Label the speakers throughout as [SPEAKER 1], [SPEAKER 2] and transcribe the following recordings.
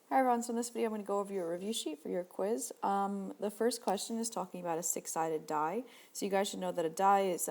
[SPEAKER 1] Hi everyone, so in this video I'm going to go over your review sheet for your quiz. The first question is talking about a six-sided die. So you guys should know that a die is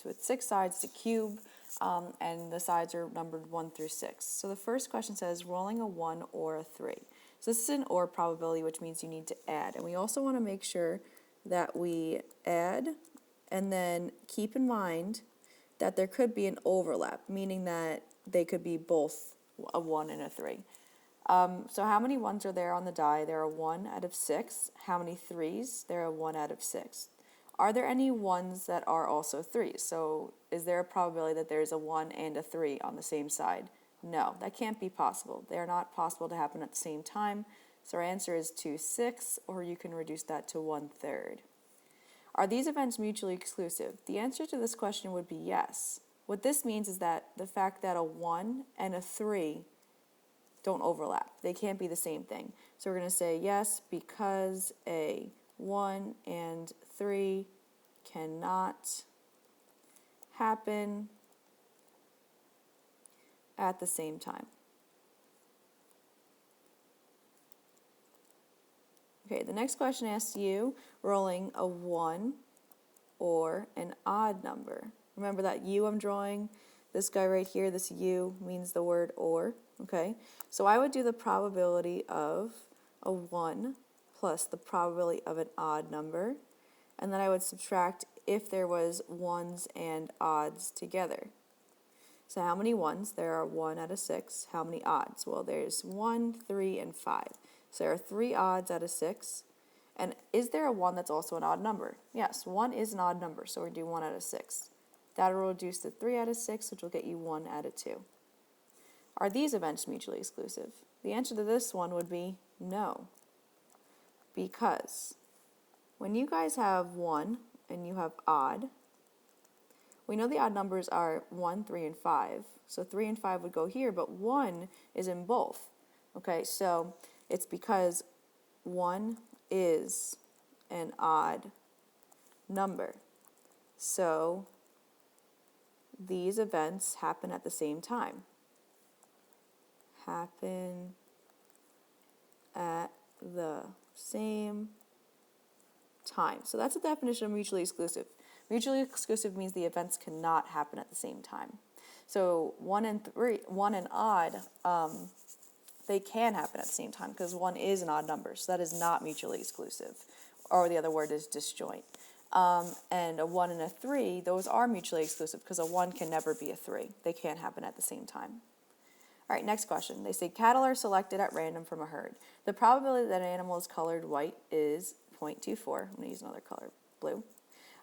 [SPEAKER 1] with six sides, it's a cube, and the sides are numbered 1 through 6. So the first question says rolling a 1 or a 3. So this is an OR probability, which means you need to add. And we also want to make sure that we add and then keep in mind that there could be an overlap, meaning that they could be both a 1 and a 3. So how many 1s are there on the die? There are 1 out of 6. How many 3s? There are 1 out of 6. Are there any 1s that are also 3s? So is there a probability that there's a 1 and a 3 on the same side? No, that can't be possible. They are not possible to happen at the same time. So our answer is 2, 6, or you can reduce that to 1/3. Are these events mutually exclusive? The answer to this question would be yes. What this means is that the fact that a 1 and a 3 don't overlap. They can't be the same thing. So we're going to say yes because a 1 and 3 cannot happen at the same time. Okay, the next question asks you rolling a 1 or an odd number. Remember that U I'm drawing, this guy right here, this U means the word or, okay? So I would do the probability of a 1 plus the probability of an odd number, and then I would subtract if there was 1s and odds together. So how many 1s? There are 1 out of 6. How many odds? Well, there's 1, 3, and 5. So there are 3 odds out of 6. And is there a 1 that's also an odd number? Yes, 1 is an odd number, so we're going to do 1 out of 6. That will reduce to 3 out of 6, which will get you 1 out of 2. Are these events mutually exclusive? The answer to this one would be no. Because when you guys have 1 and you have odd, we know the odd numbers are 1, 3, and 5. So 3 and 5 would go here, but 1 is in both. Okay, so it's because 1 is an odd number. So these events happen at the same time. Happen at the same time. So that's the definition of mutually exclusive. Mutually exclusive means the events cannot happen at the same time. So 1 and odd, they can happen at the same time because 1 is an odd number. So that is not mutually exclusive. Or the other word is disjoint. And a 1 and a 3, those are mutually exclusive because a 1 can never be a 3. They can't happen at the same time. All right, next question. They say cattle are selected at random from a herd. The probability that an animal is colored white is 0.24. I'm going to use another color, blue.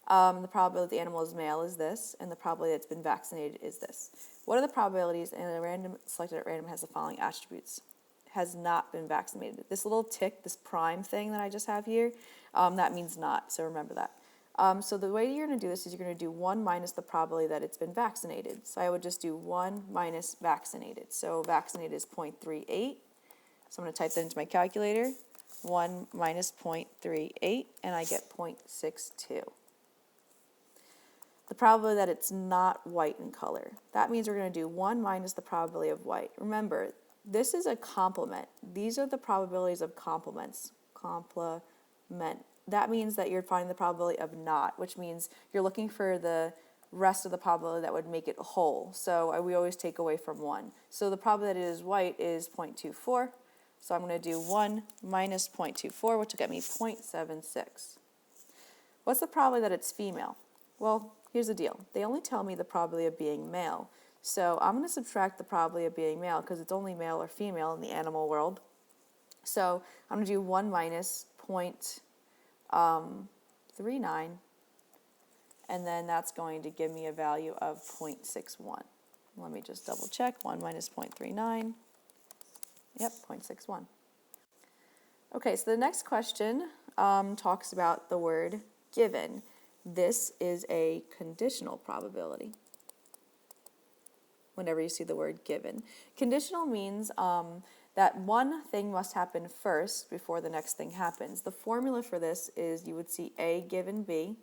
[SPEAKER 1] The probability the animal is male is this, and the probability that it's been vaccinated is this. What are the probabilities? And a random selected at random has the following attributes. Has not been vaccinated. This little tick, this prime thing that I just have here, that means not, so remember that. So the way you're going to do this is you're going to do 1 minus the probability that it's been vaccinated. So I would just do 1 minus vaccinated. So vaccinated is 0.38. So I'm going to type that into my calculator. 1 minus 0.38, and I get 0.62. The probability that it's not white in color. That means we're going to do 1 minus the probability of white. Remember, this is a complement. These are the probabilities of complements. Complement. That means that you're finding the probability of not, which means you're looking for the rest of the probability that would make it whole. So we always take away from 1. So the probability that it is white is 0.24. So I'm going to do 1 minus 0.24, which will get me 0.76. What's the probability that it's female? Well, here's the deal. They only tell me the probability of being male. So I'm going to subtract the probability of being male because it's only male or female in the animal world. So I'm going to do 1 minus 0.39, and then that's going to give me a value of 0.61. Let me just double check. 1 minus 0.39. Yep, 0.61. Okay, so the next question talks about the word given. This is a conditional probability. Whenever you see the word given. Conditional means that one thing must happen first before the next thing happens. The formula for this is you would see A given B,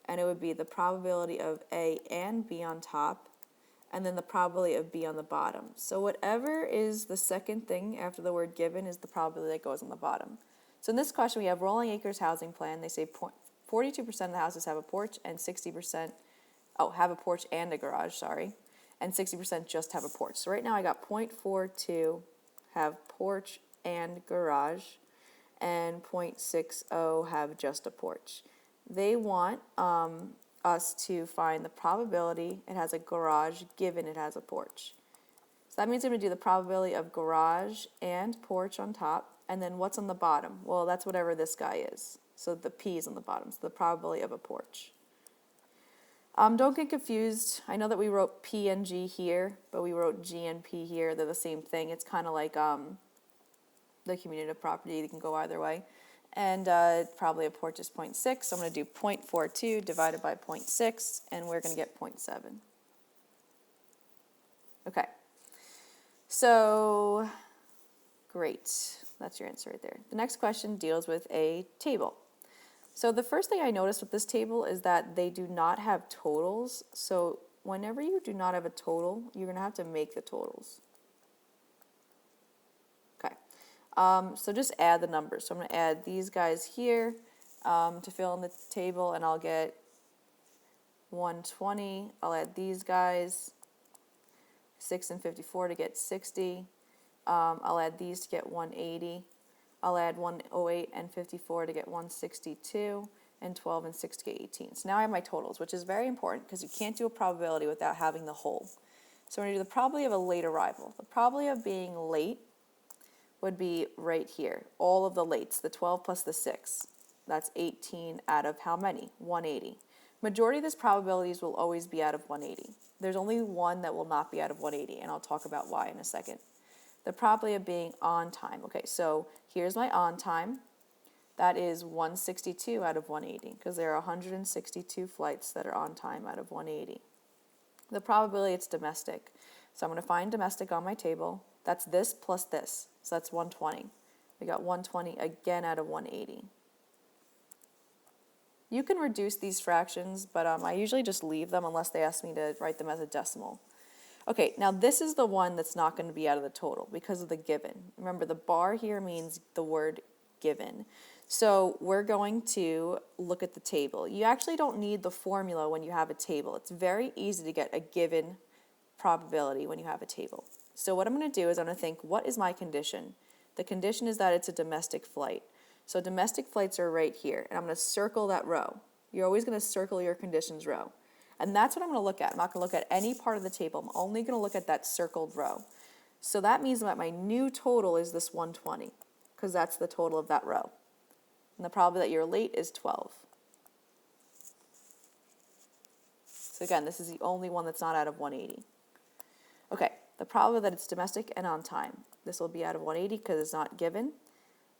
[SPEAKER 1] and it would be the probability of A and B on top, and then the probability of B on the bottom. So whatever is the second thing after the word given is the probability that goes on the bottom. So in this question, we have Rolling Acres housing plan. They say 42% of the houses have a porch and 60%, have a porch and a garage, sorry, and 60% just have a porch. So right now I got 0.42 have porch and garage, and 0.60 have just a porch. They want us to find the probability it has a garage given it has a porch. So that means I'm going to do the probability of garage and porch on top, and then what's on the bottom? Well, that's whatever this guy is. So the P is on the bottom, so the probability of a porch. Don't get confused. I know that we wrote P and G here, but we wrote G and P here. They're the same thing. It's kind of like the commutative property. They can go either way. And probably a porch is 0.6, so I'm going to do 0.42 divided by 0.6, and we're going to get 0.7. Okay. So, great. That's your answer right there. The next question deals with a table. So the first thing I noticed with this table is that they do not have totals. So whenever you do not have a total, you're going to have to make the totals. Okay. So just add the numbers. So I'm going to add these guys here to fill in the table, and I'll get 120. I'll add these guys, 6 and 54 to get 60. I'll add these to get 180. I'll add 108 and 54 to get 162, and 12 and 6 to get 18. So now I have my totals, which is very important because you can't do a probability without having the whole. So we're going to do the probability of a late arrival. The probability of being late would be right here. All of the lates, the 12 plus the 6. That's 18 out of how many? 180. Majority of these probabilities will always be out of 180. There's only one that will not be out of 180, and I'll talk about why in a second. The probability of being on time. Okay, so here's my on time. That is 162 out of 180 because there are 162 flights that are on time out of 180. The probability it's domestic. So I'm going to find domestic on my table. That's this plus this. So that's 120. We got 120 again out of 180. You can reduce these fractions, but I usually just leave them unless they ask me to write them as a decimal. Okay, now this is the one that's not going to be out of the total because of the given. Remember, the bar here means the word given. So we're going to look at the table. You actually don't need the formula when you have a table. It's very easy to get a given probability when you have a table. So what I'm going to do is I'm going to think, what is my condition? The condition is that it's a domestic flight. So domestic flights are right here, and I'm going to circle that row. You're always going to circle your conditions row. And that's what I'm going to look at. I'm not going to look at any part of the table. I'm only going to look at that circled row. So that means that my new total is this 120, because that's the total of that row. And the probability that you're late is 12. So again, this is the only one that's not out of 180. Okay, the probability that it's domestic and on time. This will be out of 180 because it's not given.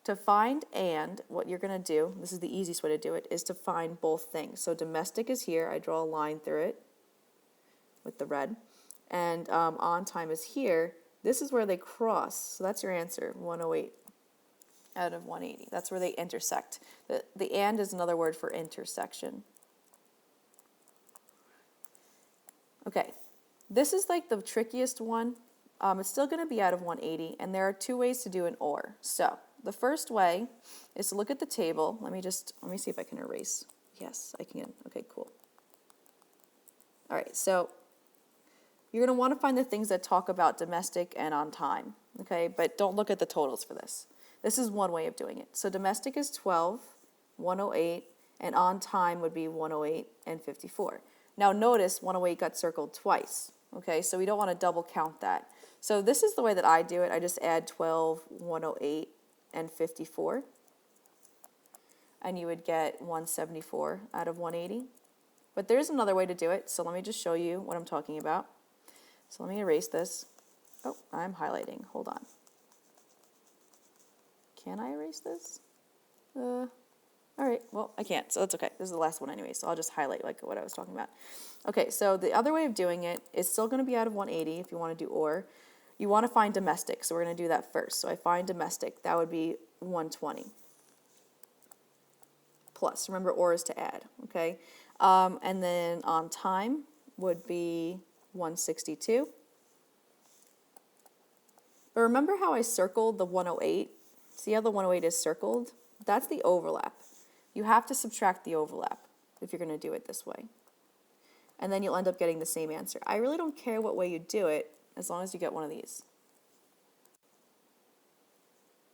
[SPEAKER 1] To find and, what you're going to do, this is the easiest way to do it, is to find both things. So domestic is here. I draw a line through it with the red. And on time is here. This is where they cross. So that's your answer, 108 out of 180. That's where they intersect. The and is another word for intersection. Okay, this is like the trickiest one. It's still going to be out of 180, and there are two ways to do an or. So the first way is to look at the table. Let me see if I can erase. Yes, I can. Okay, cool. All right, so you're going to want to find the things that talk about domestic and on time, okay? But don't look at the totals for this. This is one way of doing it. So domestic is 12, 108, and on time would be 108 and 54. Now notice 108 got circled twice, okay? So we don't want to double count that. So this is the way that I do it. I just add 12, 108, and 54. And you would get 174 out of 180. But there's another way to do it, so let me just show you what I'm talking about. So let me erase this. Oh, I'm highlighting. Hold on. Can I erase this? All right, well, I can't, so that's okay. This is the last one anyway, so I'll just highlight like what I was talking about. Okay, so the other way of doing it is still going to be out of 180 if you want to do or. You want to find domestic, so we're going to do that first. So I find domestic. That would be 120. Plus, remember, or is to add, okay? And then on time would be 162. But remember how I circled the 108? See how the 108 is circled? That's the overlap. You have to subtract the overlap if you're going to do it this way. And then you'll end up getting the same answer. I really don't care what way you do it, as long as you get one of these.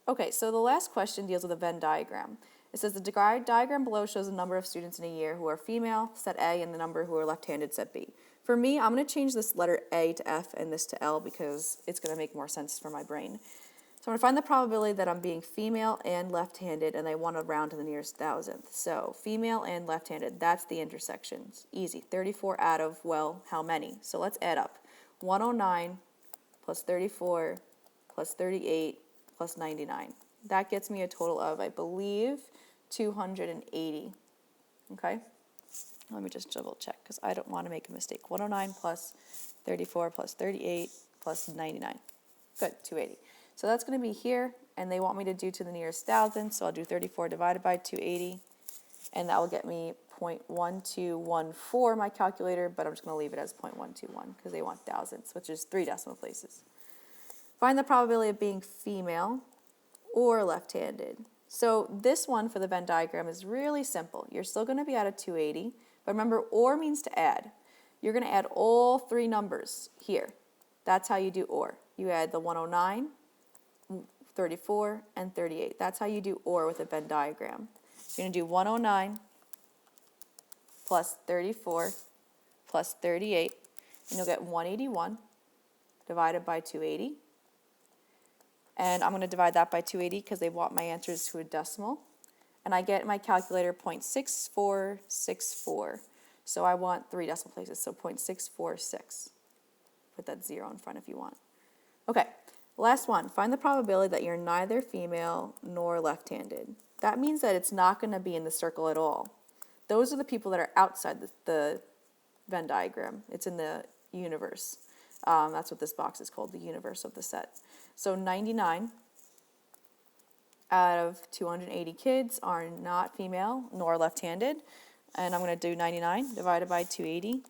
[SPEAKER 1] Okay, so the last question deals with a Venn diagram. It says the diagram below shows the number of students in a year who are female, set A, and the number who are left-handed, set B. For me, I'm going to change this letter A to F and this to L because it's going to make more sense for my brain. So I'm going to find the probability that I'm being female and left-handed, and I want to round to the nearest thousandth. So female and left-handed, that's the intersections. Easy. 34 out of, well, how many? So let's add up. 109 plus 34 plus 38 plus 99. That gets me a total of, I believe, 280. Okay? Let me just double check because I don't want to make a mistake. 109 plus 34 plus 38 plus 99. Good, 280. So that's going to be here, and they want me to do to the nearest thousand, so I'll do 34 divided by 280, and that will get me 0.1214, my calculator, but I'm just going to leave it as 0.121 because they want thousandths, which is 3 decimal places. Find the probability of being female or left-handed. So this one for the Venn diagram is really simple. You're still going to be out of 280, but remember, or means to add. You're going to add all 3 numbers here. That's how you do or. You add the 109, 34, and 38. That's how you do or with a Venn diagram. So you're going to do 109 plus 34 plus 38, and you'll get 181 divided by 280. And I'm going to divide that by 280 because they want my answers to a decimal. And I get my calculator 0.6464. So I want 3 decimal places, so 0.646. Put that 0 in front if you want. Okay, last one. Find the probability that you're neither female nor left-handed. That means that it's not going to be in the circle at all. Those are the people that are outside the Venn diagram. It's in the universe. That's what this box is called, the universe of the set. So 99 out of 280 kids are not female nor left-handed. And I'm going to do 99 divided by 280.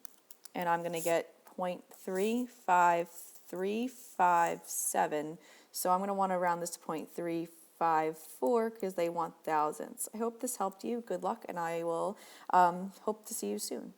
[SPEAKER 1] And I'm going to get 0.35357. So I'm going to want to round this to 0.354 because they want thousandths. I hope this helped you. Good luck, and I will hope to see you soon.